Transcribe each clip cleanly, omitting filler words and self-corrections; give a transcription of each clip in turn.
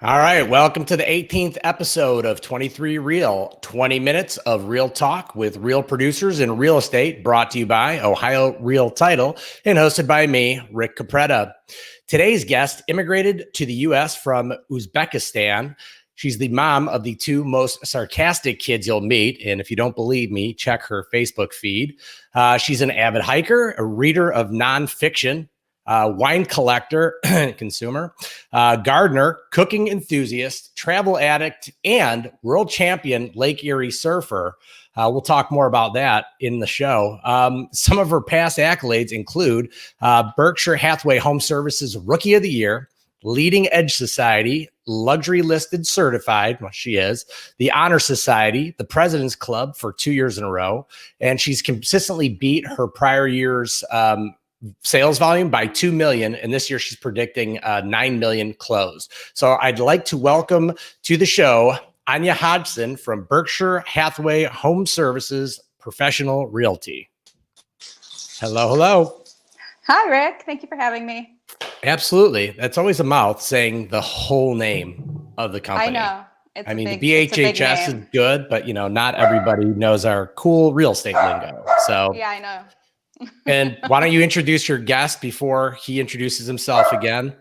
All right, welcome to the 18th episode of 23 Real, 20 minutes of real talk with real producers in real estate, brought to you by Ohio Real Title and hosted by me, Rick Capretta. Today's guest immigrated to the U.S. from Uzbekistan. She's the mom of the two most sarcastic kids you'll meet. And if you don't believe me, check her Facebook feed. She's an avid hiker, a reader of nonfiction, wine collector, consumer, gardener, cooking enthusiast, travel addict, and world champion Lake Erie surfer. We'll talk more about that in the show. Some of her past accolades include Berkshire Hathaway Home Services Rookie of the Year, Leading Edge Society, Luxury Listed Certified, well, she is, the Honor Society, the President's Club for 2 years in a row, and she's consistently beat her prior year's sales volume by 2 million. And this year she's predicting 9 million closed. So I'd like to welcome to the show, Anya Hodgson from Berkshire Hathaway Home Services Professional Realty. Hello, hello. Hi, Rick. Thank you for having me. Absolutely. That's always a mouth saying the whole name of the company. I know. The BHHS is good, but not everybody knows our cool real estate lingo. So yeah, I know. And why don't you introduce your guest before he introduces himself again?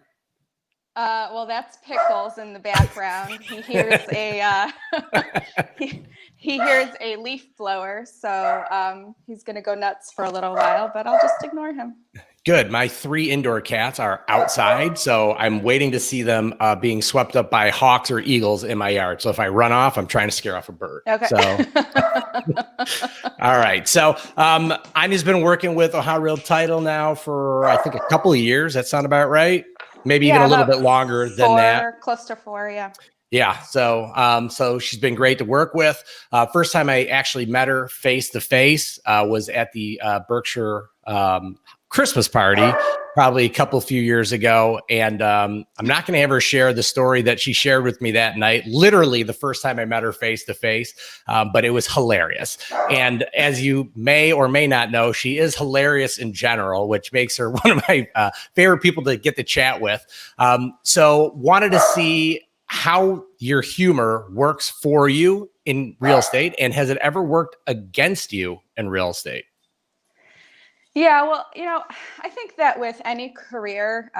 Well, that's Pickles in the background. He hears a he hears a leaf blower, so he's going to go nuts for a little while, but I'll just ignore him. Good. My 3 indoor cats are outside, so I'm waiting to see them being swept up by hawks or eagles in my yard. So if I run off, I'm trying to scare off a bird. Okay. So, all right. So Anya's been working with Ohio Real Title now for, I think, a couple of years. That sound about right? Maybe even a little bit longer than that. Close to 4, yeah. Yeah. So she's been great to work with. First time I actually met her face to face was at the Berkshire Christmas party, probably a few years ago. And I'm not going to ever share the story that she shared with me that night, literally the first time I met her face to face, but it was hilarious. And as you may or may not know, she is hilarious in general, which makes her one of my favorite people to get to chat with. So wanted to see how your humor works for you in real estate, and has it ever worked against you in real estate? Yeah, well, I think that with any career,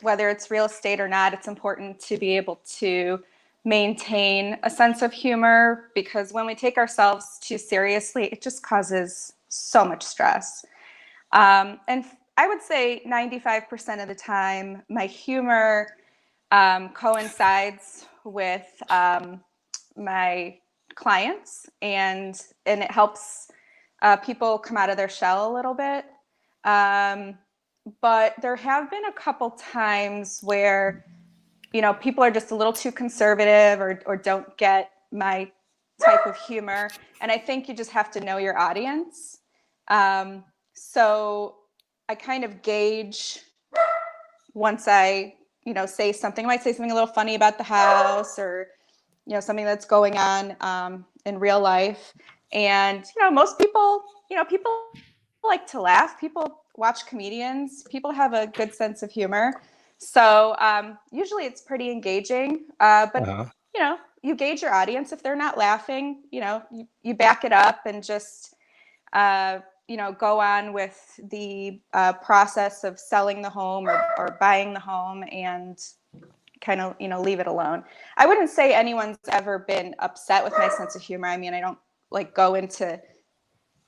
whether it's real estate or not, it's important to be able to maintain a sense of humor, because when we take ourselves too seriously, it just causes so much stress. And I would say 95% of the time, my humor coincides with my clients, and it helps people come out of their shell a little bit. But there have been a couple times where, people are just a little too conservative or don't get my type of humor. And I think you just have to know your audience. So I kind of gauge once I, say something. I might say something a little funny about the house, or, something that's going on in real life. And, most people, people like to laugh. People watch comedians. People have a good sense of humor. So usually it's pretty engaging. But, you gauge your audience. If they're not laughing, you back it up and just, go on with the process of selling the home or buying the home, and kind of, leave it alone. I wouldn't say anyone's ever been upset with my sense of humor. I mean, I don't go into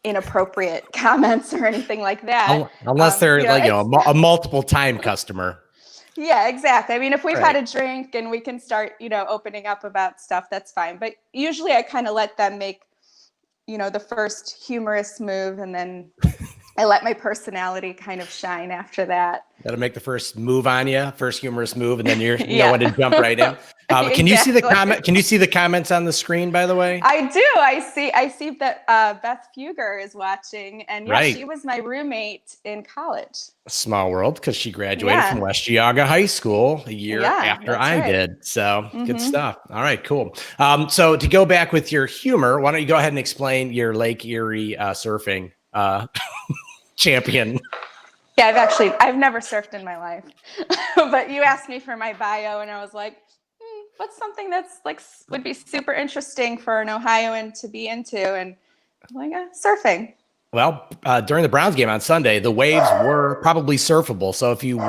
inappropriate comments or anything like that. Unless they're a multiple time customer. Yeah, exactly. I mean, if we've had a drink and we can start, opening up about stuff, that's fine. But usually I kind of let them make, the first humorous move, and then I let my personality kind of shine after that. That'll make the first move on you, first humorous move, and then you know when to jump right in. Can you see the comment? Can you see the comments on the screen, by the way? I do. I see that Beth Fugger is watching, and she was my roommate in college. A small world, because she graduated from West Geauga High School a year after I did. So good stuff. All right, cool. So to go back with your humor, why don't you go ahead and explain your Lake Erie surfing champion? Yeah, I've never surfed in my life, but you asked me for my bio, and I was like, what's something that's like would be super interesting for an Ohioan to be into? And I'm like, surfing. Well, during the Browns game on Sunday, the waves were probably surfable. So if you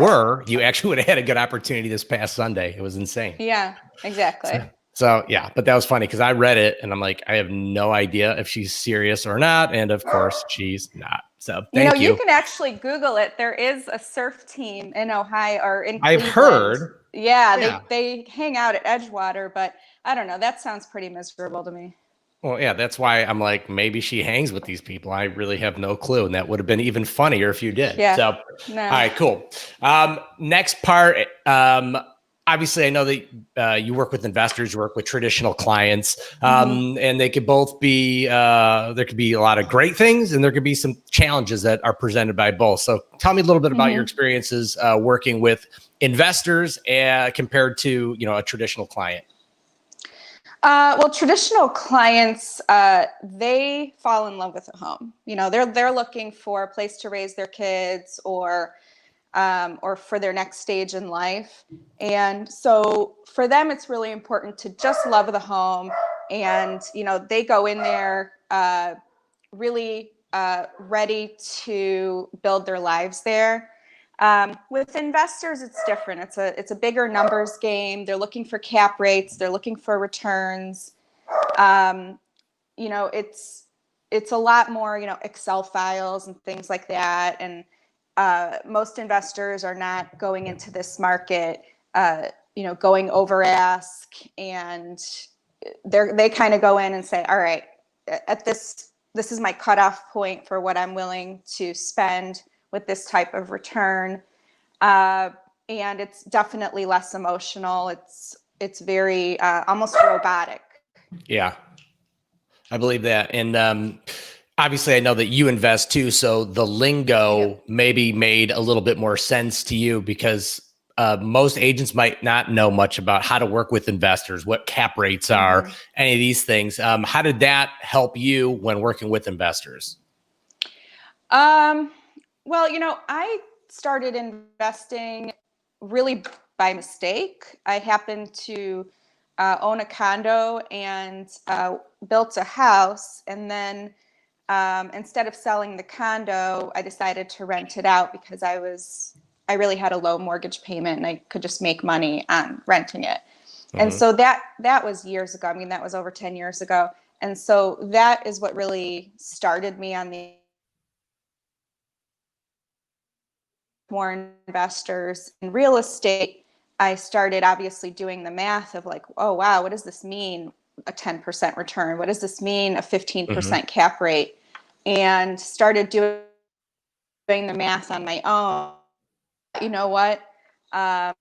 actually would have had a good opportunity this past Sunday. It was insane. Yeah, exactly. So yeah, but that was funny because I read it and I'm like, I have no idea if she's serious or not. And of course, she's not. So thank you. You can actually Google it. There is a surf team in Ohio or in I've Cleveland. heard. Yeah, they hang out at Edgewater, but I don't know. That sounds pretty miserable to me. Well, yeah, that's why I'm like, maybe she hangs with these people. I really have no clue. And that would have been even funnier if you did. Yeah. So, no. All right, cool. Next part. Obviously, I know that you work with investors, you work with traditional clients, and they could both be, there could be a lot of great things and there could be some challenges that are presented by both. So tell me a little bit about your experiences working with investors compared to, a traditional client. Well, traditional clients, they fall in love with a home. They're looking for a place to raise their kids or for their next stage in life. And so for them, it's really important to just love the home. And, they go in there really ready to build their lives there. With investors, it's different. It's a bigger numbers game. They're looking for cap rates. They're looking for returns. It's a lot more, Excel files and things like that. And most investors are not going into this market, going over ask, and they kind of go in and say, all right, at this is my cutoff point for what I'm willing to spend with this type of return. And it's definitely less emotional. It's very almost robotic. Yeah, I believe that. And obviously, I know that you invest too. So the lingo maybe made a little bit more sense to you because most agents might not know much about how to work with investors, what cap rates are, any of these things. How did that help you when working with investors? Well, I started investing really by mistake. I happened to own a condo and built a house. And then instead of selling the condo, I decided to rent it out because I really had a low mortgage payment and I could just make money on renting it. And so that was years ago. I mean, that was over 10 years ago. And so that is what really started me on the more investors in real estate. I started obviously doing the math of like, oh, wow, what does this mean? A 10% return? What does this mean? A 15% cap rate? And started doing the math on my own. You know what? I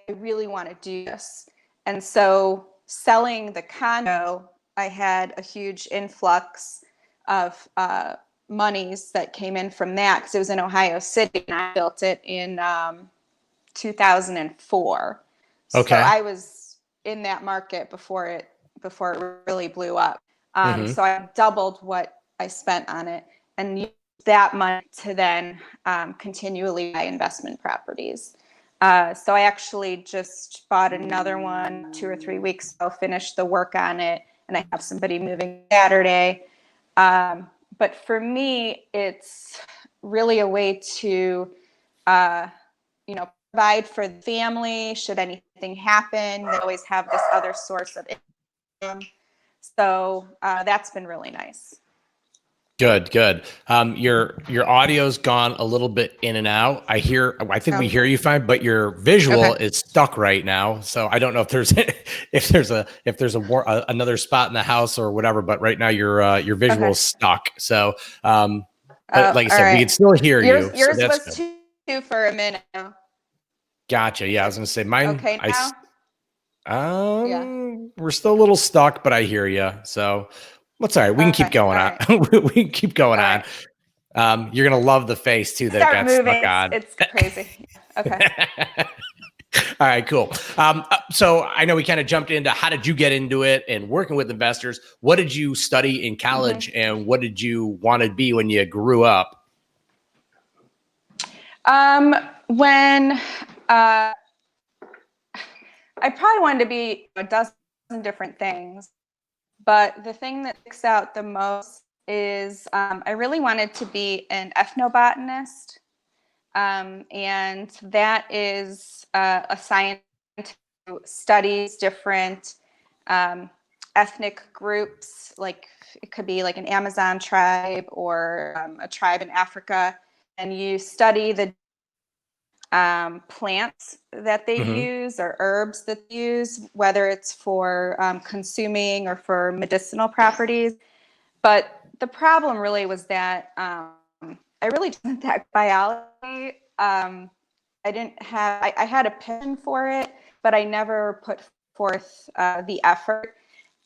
really want to do this. And so selling the condo, I had a huge influx of monies that came in from that because it was in Ohio City and I built it in 2004. Okay. So I was in that market before it really blew up. So I doubled what I spent on it and used that money to then continually buy investment properties. So I actually just bought another one 2 or 3 weeks ago, finished the work on it, and I have somebody moving Saturday. But for me, it's really a way to, provide for the family. Should anything happen, they always have this other source of income. So that's been really nice. Good. Your audio's gone a little bit in and out. I think we hear you fine, but your visual is stuck right now. So I don't know if there's another spot in the house or whatever, but right now your visual is stuck. So but like I said, we can still hear you. Yours so was two for a minute. Gotcha. Yeah, I was gonna say mine. Okay, now? We're still a little stuck, but I hear you. So that's all right. We can keep going on. We can keep going on. You're going to love the face too that got stuck on. It's crazy. Okay. All right, cool. So I know we kind of jumped into how did you get into it and working with investors. What did you study in college and what did you want to be when you grew up? When I probably wanted to be a dozen different things, but the thing that sticks out the most is I really wanted to be an ethnobotanist. And that is a science who studies different ethnic groups, like it could be like an Amazon tribe or a tribe in Africa, and you study the plants that they use or herbs that they use, whether it's for consuming or for medicinal properties. But the problem really was that I really didn't that biology. I had a passion for it, but I never put forth the effort.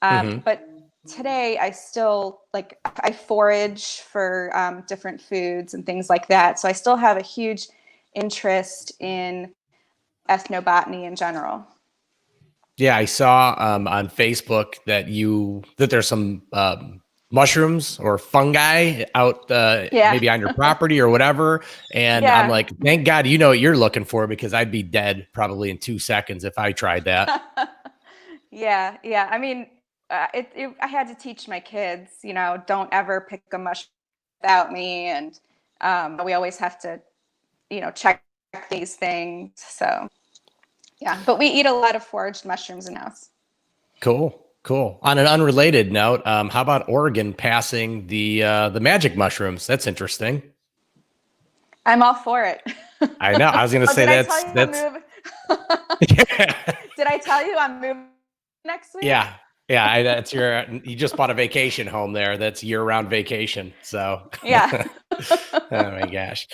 But today I still I forage for different foods and things like that. So I still have a huge interest in ethnobotany in general. Yeah, I saw on Facebook that there's some mushrooms or fungi out maybe on your property or whatever. And I'm like, thank God you know what you're looking for, because I'd be dead probably in 2 seconds if I tried that. Yeah. I mean, I had to teach my kids, don't ever pick a mushroom without me. And we always have to, check these things. So, yeah, but we eat a lot of foraged mushrooms in house. Cool. On an unrelated note, how about Oregon passing the magic mushrooms? That's interesting. I'm all for it. I know. I was going to say that's. Did I tell you I'm moving next week? Yeah. That's you just bought a vacation home there. That's year-round vacation. So yeah. Oh my gosh.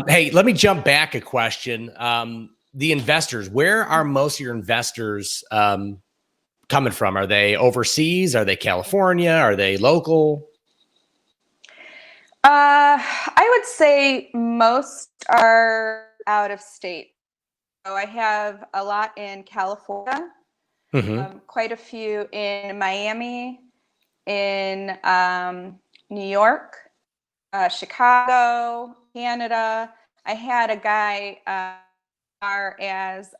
Hey, let me jump back a question. The investors, where are most of your investors coming from? Are they overseas? Are they California? Are they local? I would say most are out of state. So I have a lot in California, quite a few in Miami, in New York, Chicago, Canada. I had a guy far as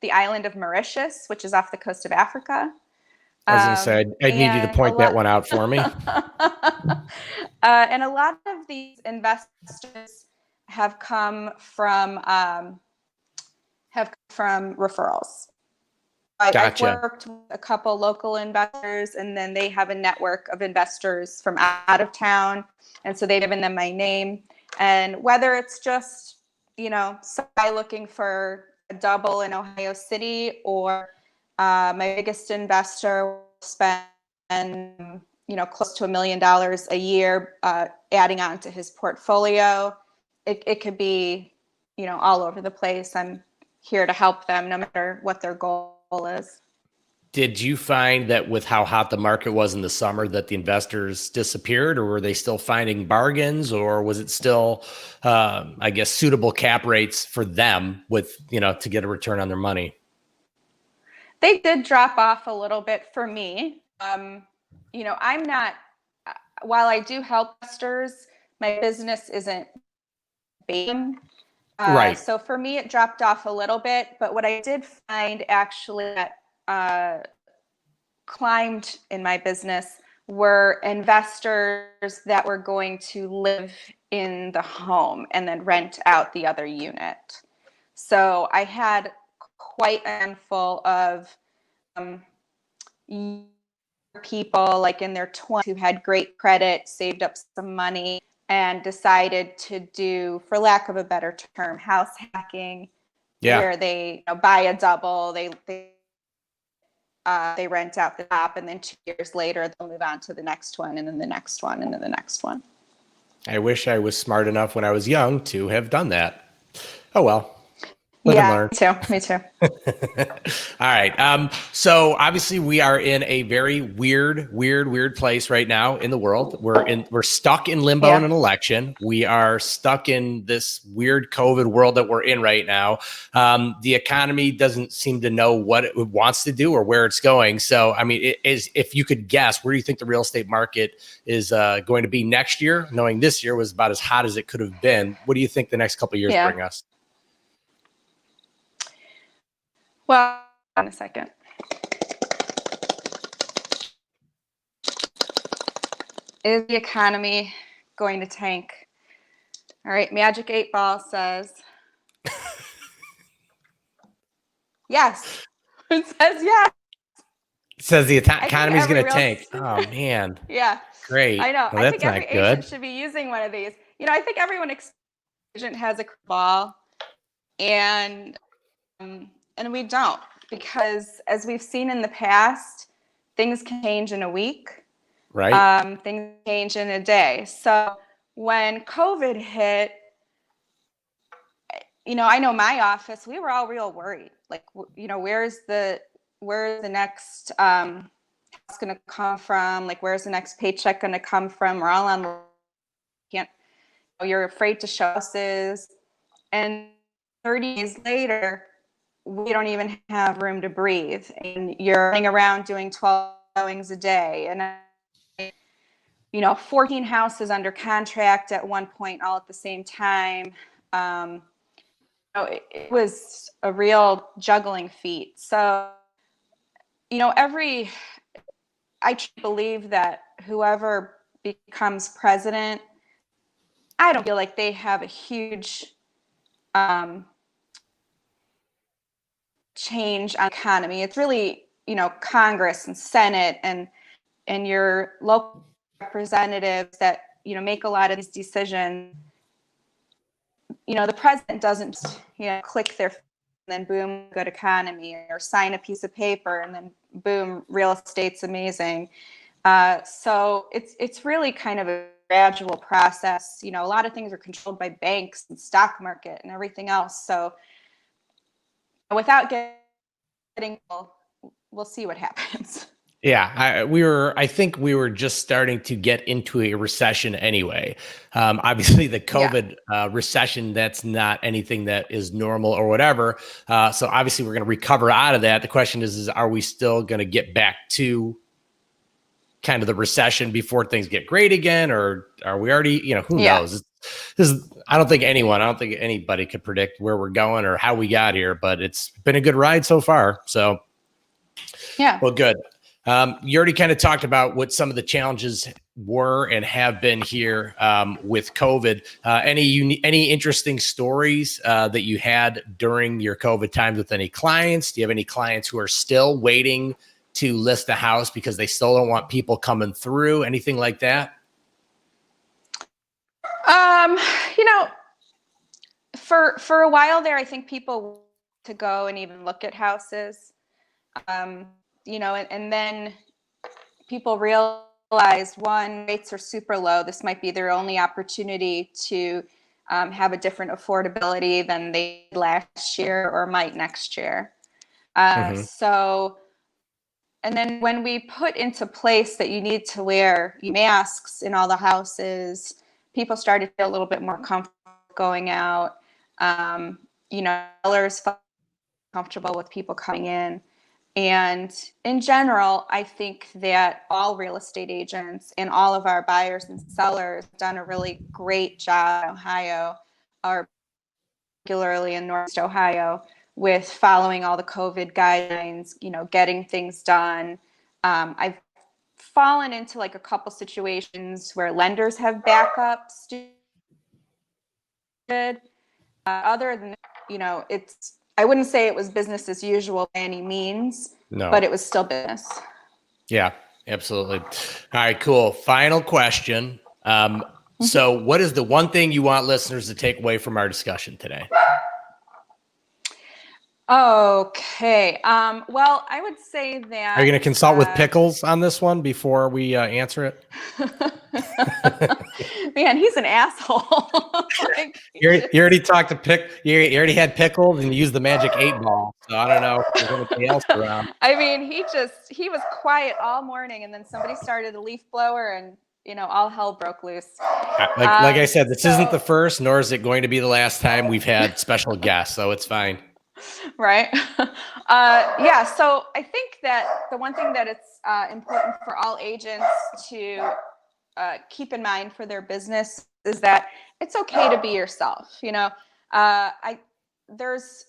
the island of Mauritius, which is off the coast of Africa. I was going to say, I need you to point that one out for me. And a lot of these investors have come from referrals. Gotcha. I've worked with a couple local investors, and then they have a network of investors from out of town, and so they've given them my name. And whether it's just somebody looking for a double in Ohio City, or my biggest investor spend close to $1 million a year adding on to his portfolio. It could be all over the place. I'm here to help them no matter what their goal is. Did you find that with how hot the market was in the summer that the investors disappeared, or were they still finding bargains, or was it still, I guess, suitable cap rates for them with, to get a return on their money? They did drop off a little bit for me. I'm not, while I do help investors, my business isn't big. Right. So for me, it dropped off a little bit. But what I did find actually that climbed in my business were investors that were going to live in the home and then rent out the other unit. So I had quite a handful of people like in their 20s who had great credit, saved up some money, and decided to do, for lack of a better term, house hacking, where they buy a double, they rent out the top, and then 2 years later they'll move on to the next one, and then the next one, and then the next one. I wish I was smart enough when I was young to have done that. Oh well. Me too. All right. So obviously we are in a very weird place right now in the world. We're stuck in limbo in an election. We are stuck in this weird COVID world that we're in right now. The economy doesn't seem to know what it wants to do or where it's going. So, I mean, if you could guess, where do you think the real estate market is going to be next year? Knowing this year was about as hot as it could have been. What do you think the next couple of years bring us? Well, on a second. Is the economy going to tank? All right, Magic 8 Ball says yes. It says yes. It says the I think economy's every going to real tank. Oh, man. yeah, Great. I know. Well, I that's think every not agent good. should be using one of these. You know, I think everyone agent has a ball, and we don't, because as we've seen in the past, things can change in a week. Right. Things change in a day. So when COVID hit, you know, I know my office, we were all real worried. Like, you know, where's the next house going to come from? Like, where's the next paycheck going to come from? We're all on, can't, you're afraid to show houses. And 30 days later, we don't even have room to breathe. And you're running around doing 12 showings a day. And, you know, 14 houses under contract at one point, all at the same time. It was a real juggling feat. So, you know, I believe that whoever becomes president, I don't feel like they have a huge change on economy. It's really, you know, Congress and Senate and your local representatives that, you know, make a lot of these decisions. You know, the president doesn't, you know, click their and then boom, good economy, or sign a piece of paper and then boom, real estate's amazing. So it's really kind of a gradual process. You know, a lot of things are controlled by banks and stock market and everything else. So without getting, we'll see what happens. Yeah, I think we were just starting to get into a recession anyway. Obviously, the COVID recession, that's not anything that is normal or whatever. So obviously, we're going to recover out of that. The question is are we still going to get back to kind of the recession before things get great again, or are we already? You know, who knows? I don't think anybody could predict where we're going or how we got here. But it's been a good ride so far. So yeah, well, good. You already kind of talked about what some of the challenges were and have been here with COVID. Any interesting stories that you had during your COVID times with any clients? Do you have any clients who are still waiting to list a house because they still don't want people coming through? Anything like that? You know, for a while there, I think people to go and even look at houses. You know, and then people realize, one, rates are super low. This might be their only opportunity to have a different affordability than they did last year or might next year. So, and then when we put into place that you need to wear masks in all the houses, people started to feel a little bit more comfortable going out. You know, sellers felt comfortable with people coming in. And in general, I think that all real estate agents and all of our buyers and sellers have done a really great job in Ohio, or particularly in Northeast Ohio, with following all the COVID guidelines, you know, getting things done. I've fallen into like a couple situations where lenders have backups. Other than, you know, I wouldn't say it was business as usual by any means, but it was still business. Yeah, absolutely. All right, cool. Final question. So what is the one thing you want listeners to take away from our discussion today? Okay. Well, I would say that. Are you going to consult with Pickles on this one before we answer it? Man, he's an asshole. Like, you already talked to You already had Pickles and used the Magic 8 Ball. So I don't know if there's anything else around. I mean, he was quiet all morning, and then somebody started a leaf blower, and you know, all hell broke loose. Like I said, this isn't the first, nor is it going to be the last time we've had special guests, so it's fine. Right. Yeah. So I think that the one thing that it's important for all agents to keep in mind for their business is that it's okay to be yourself. You know, there's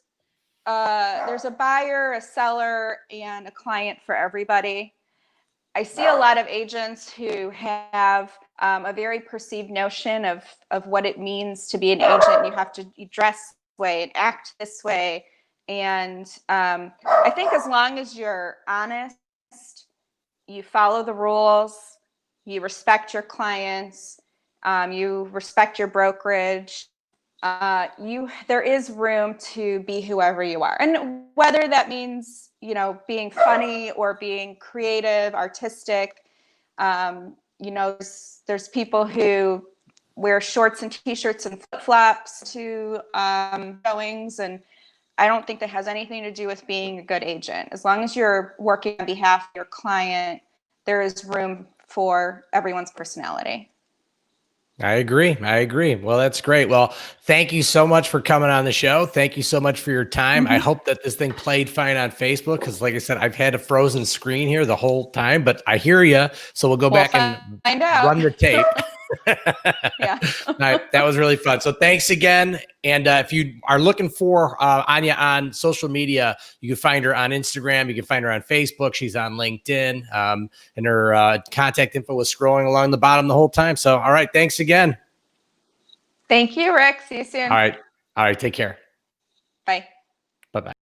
there's a buyer, a seller, and a client for everybody. I see a lot of agents who have a very perceived notion of what it means to be an agent. You have to dress this way and act this way. And I think as long as you're honest, you follow the rules, you respect your clients, you respect your brokerage, there is room to be whoever you are. And whether that means, you know, being funny or being creative, artistic, you know, there's people who wear shorts and t-shirts and flip-flops to showings, and I don't think that has anything to do with being a good agent. As long as you're working on behalf of your client, there is room for everyone's personality. I agree. I agree. Well, that's great. Well, thank you so much for coming on the show. Thank you so much for your time. I hope that this thing played fine on Facebook because, like I said, I've had a frozen screen here the whole time, but I hear you. So we'll go back and find out. Run the tape. Yeah. All right, that was really fun. So thanks again. And if you are looking for Anya on social media, you can find her on Instagram. You can find her on Facebook. She's on LinkedIn. And her contact info was scrolling along the bottom the whole time. So, all right, thanks again. Thank you, Rick. See you soon. All right. All right. Take care. Bye. Bye-bye.